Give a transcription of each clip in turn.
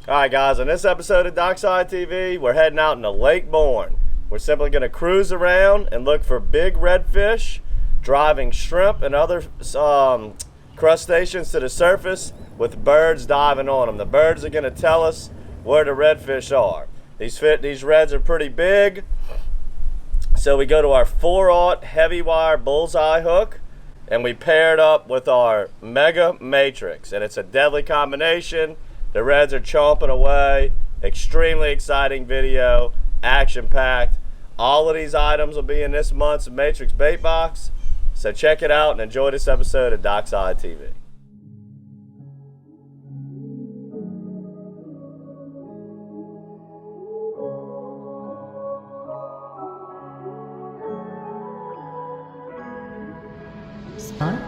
Alright guys, on this episode of DockSide TV, we're heading out into Lake Bourne. We're simply going to cruise around and look for big redfish, driving shrimp and other crustaceans to the surface with birds diving on them. The birds are going to tell us where the redfish are. These reds are pretty big, so we go to our 4/0 heavy wire bullseye hook and we pair it up with our Mega Matrix, and it's a deadly combination. The reds are chomping away. Extremely exciting video, action-packed. All of these items will be in this month's Matrix bait box. So check it out and enjoy this episode of DockSide TV. Spot.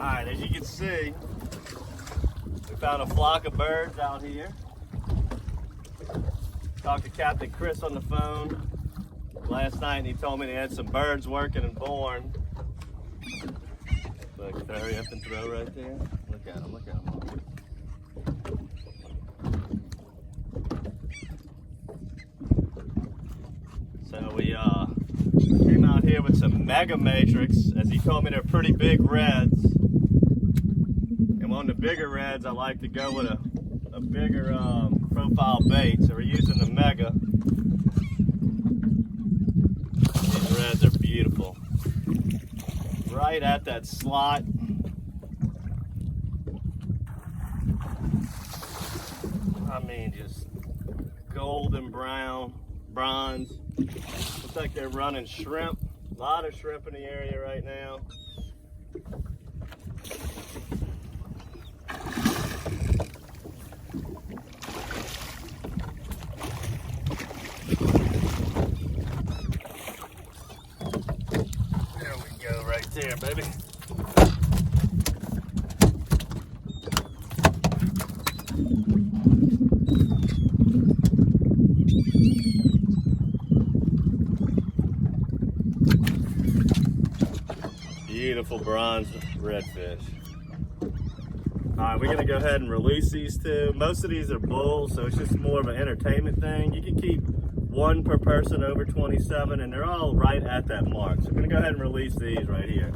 Alright, as you can see, we found a flock of birds out here. Talked to Captain Chris on the phone last night and he told me they had some birds working in Bourne. Look, hurry up and throw right there. Look at them, look at them. So we came out here with some Mega Matrix. As he told me, they're pretty big reds. And on the bigger reds, I like to go with a bigger profile bait. So we're using the Mega. These reds are beautiful. Right at that slot. I mean, just golden brown, bronze. Looks like they're running shrimp. A lot of shrimp in the area right now. There we go, right there, baby. Beautiful bronze redfish. Alright, we're going to go ahead and release these two. Most of these are bulls, so it's just more of an entertainment thing. You can keep one per person over 27, and they're all right at that mark. So I'm going to go ahead and release these right here.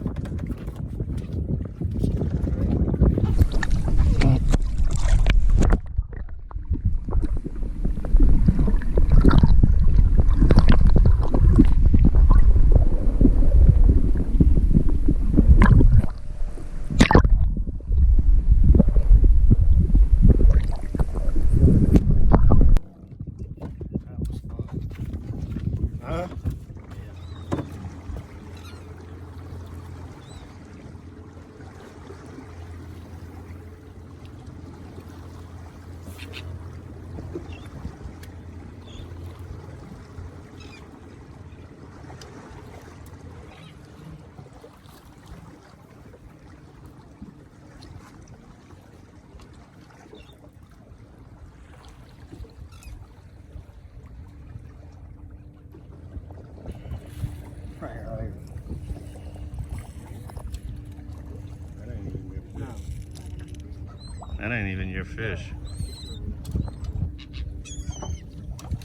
That ain't even your fish.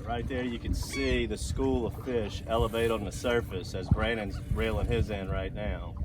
Right there you can see the school of fish elevate on the surface as Brandon's reeling his in right now.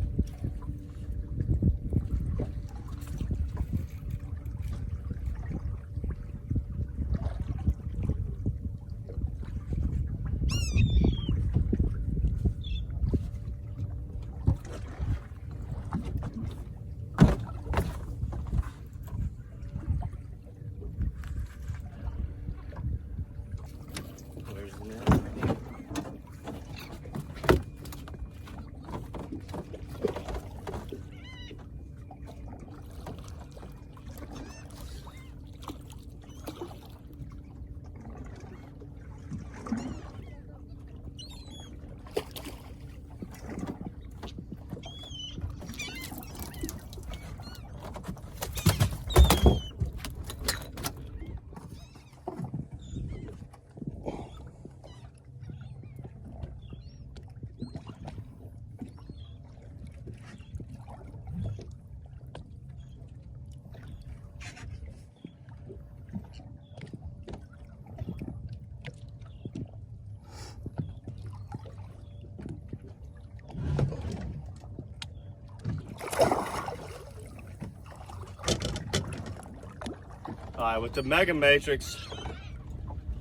Alright, with the Mega Matrix,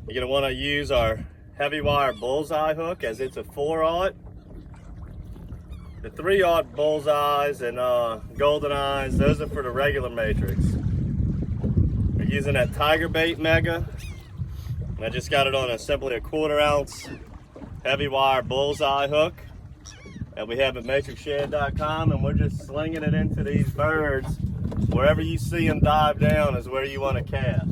you're going to want to use our heavy wire bullseye hook, as it's a 4/0. The 3/0 bullseyes and golden eyes, those are for the regular Matrix. We're using that Tiger Bait Mega. And I just got it on simply a 1/4 ounce heavy wire bullseye hook that we have at matrixshad.com, and we're just slinging it into these birds. Wherever you see them dive down is where you want to cast.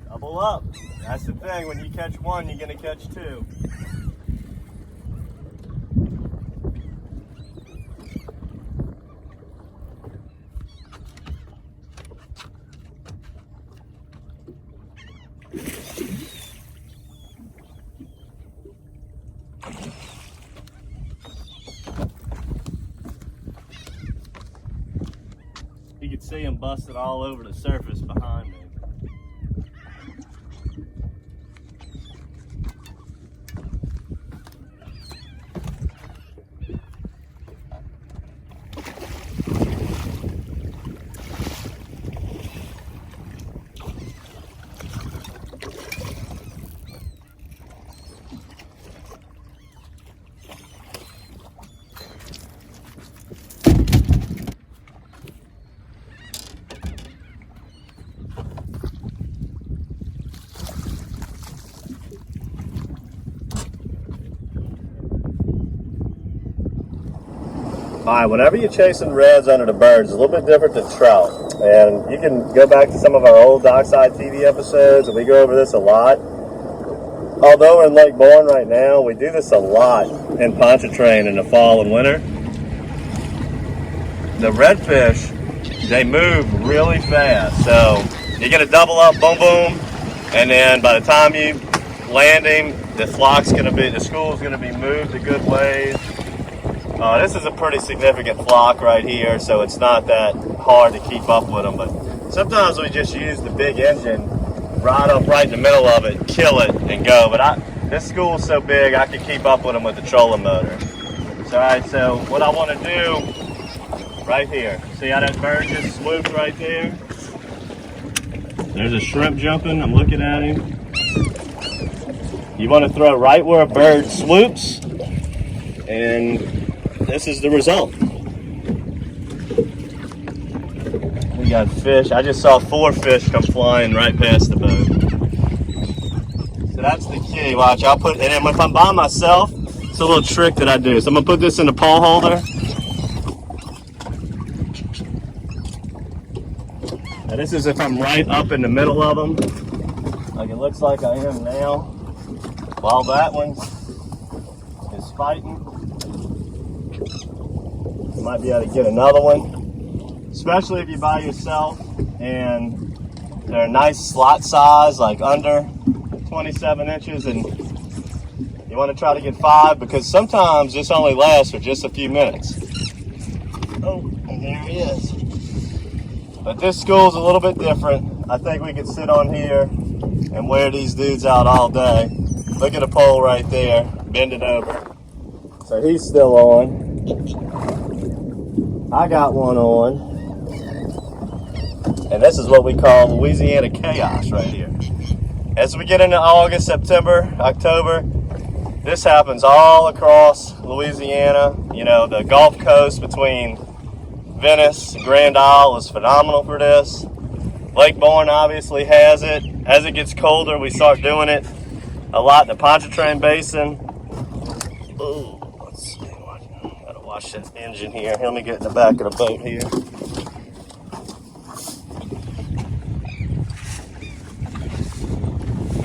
Double up. That's the thing. When you catch one, you're going to catch two. You can see them busted all over the surface behind me. Alright, whenever you're chasing reds under the birds, it's a little bit different than trout. And you can go back to some of our old DockSide TV episodes, and we go over this a lot. Although we're in Lake Bourne right now, we do this a lot in Pontchartrain in the fall and winter. The redfish, they move really fast. So you're going to double up, boom, boom, and then by the time you land him, the school's going to be moved a good ways. This is a pretty significant flock right here, so it's not that hard to keep up with them. But sometimes we just use the big engine, ride up right in the middle of it, kill it, and go. But this school's so big, I can keep up with them with the trolling motor. So, all right, so what I want to do right here, see how that bird just swooped right there? There's a shrimp jumping. I'm looking at him. You want to throw right where a bird swoops, and this is the result. We got fish. I just saw 4 fish come flying right past the boat. So that's the key. Watch, I'll put, and then if I'm by myself, it's a little trick that I do. So I'm gonna put this in the pole holder. Now this is if I'm right up in the middle of them, like it looks like I am now, while that one is fighting. You might be able to get another one, especially if you're by yourself and they're a nice slot size, like under 27 inches, and you want to try to get 5 because sometimes this only lasts for just a few minutes. Oh, and there he is. But this school's a little bit different. I think we could sit on here and wear these dudes out all day. Look at the pole right there, bend it over. So he's still on. I got one on. And this is what we call Louisiana chaos right here. As we get into August, September, October, this happens all across Louisiana. You know, the Gulf Coast between Venice and Grand Isle is phenomenal for this. Lake Bourne obviously has it. As it gets colder, we start doing it a lot in the Pontchartrain Basin. Ooh, let's see. Gotta watch that engine here. Let me get in the back of the boat here.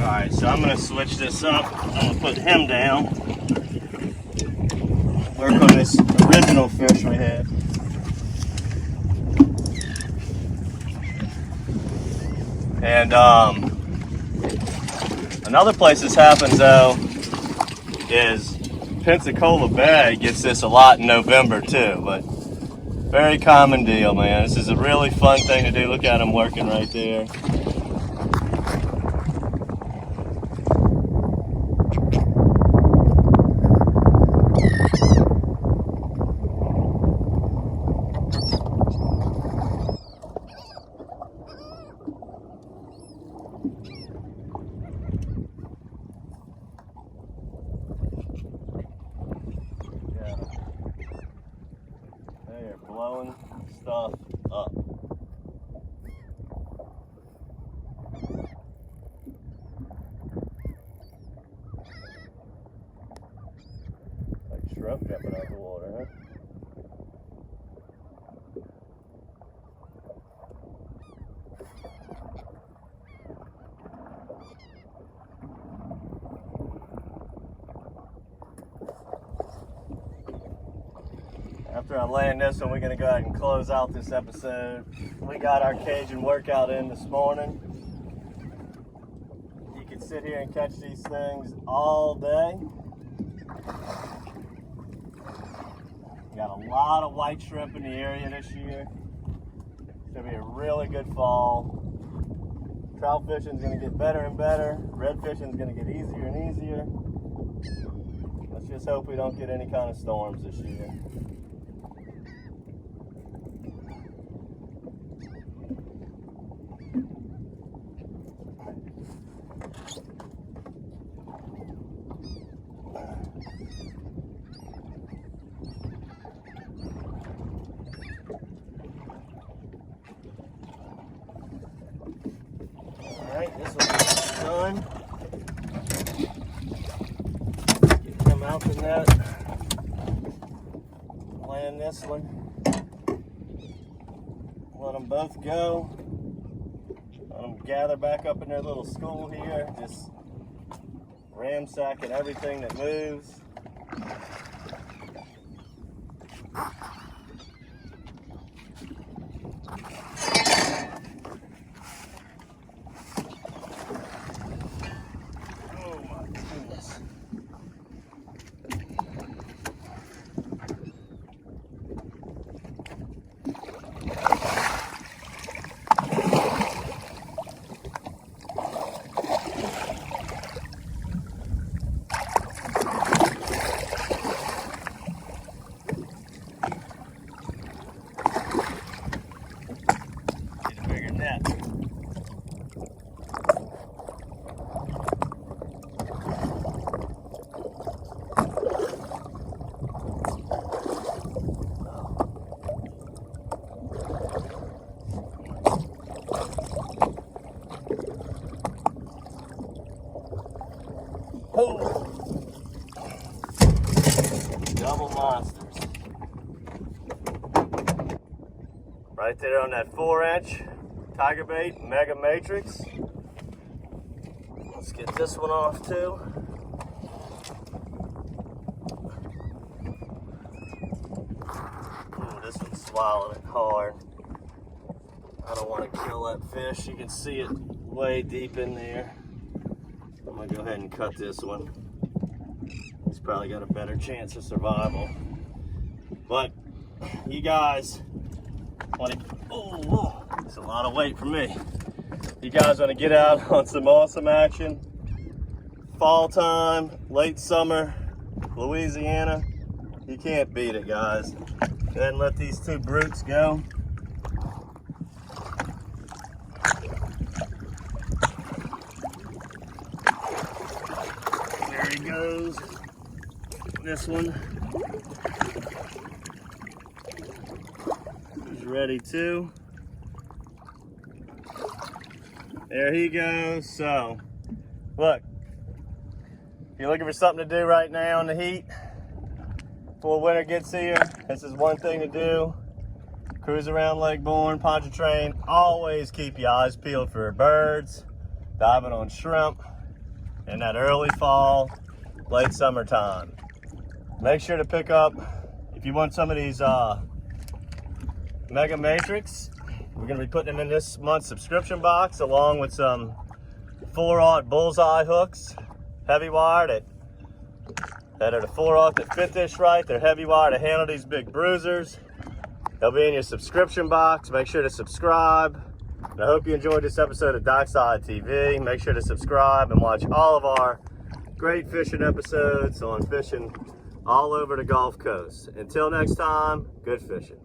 Alright, so I'm gonna switch this up. I'm gonna put him down. Work on this original fish we had. And another place this happens though is Pensacola Bay gets this a lot in November too, but very common deal, man. This is a really fun thing to do. Look at them working right there. Blowing stuff up. Like shrimp jumping out the water, huh? After I land this one, we're going to go ahead and close out this episode. We got our Cajun workout in this morning. You can sit here and catch these things all day. Got a lot of white shrimp in the area this year. It's going to be a really good fall. Trout fishing is going to get better and better. Red fishing is going to get easier and easier. Let's just hope we don't get any kind of storms this year. Alright, this one's done. Get him out the net. Land this one. Let them both go. Let them gather back up in their little school here. Just ramsacking everything that moves. Right there on that 4-inch Tiger Bait Mega Matrix. Let's get this one off too. Ooh, this one's swallowing it hard. I don't want to kill that fish. You can see it way deep in there. I'm gonna go ahead and cut this one. He's probably got a better chance of survival. But you guys want to, oh, it's a lot of weight for me. You guys want to get out on some awesome action. Fall time, late summer, Louisiana. You can't beat it, guys. Go ahead and let these two brutes go. There he goes. This one is ready too. There he goes. So, look, if you're looking for something to do right now in the heat, before winter gets here, this is one thing to do. Cruise around Lake Bourne, Pontchartrain. Always keep your eyes peeled for birds, diving on shrimp in that early fall, late summertime. Make sure to pick up, if you want some of these Mega Matrix, we're going to be putting them in this month's subscription box along with some 4-aught bullseye hooks, heavy wire that are the 4-aught that fit this right. They're heavy wire to handle these big bruisers. They'll be in your subscription box. Make sure to subscribe. And I hope you enjoyed this episode of DockSide TV. Make sure to subscribe and watch all of our great fishing episodes on fishing all over the Gulf Coast. Until next time, good fishing.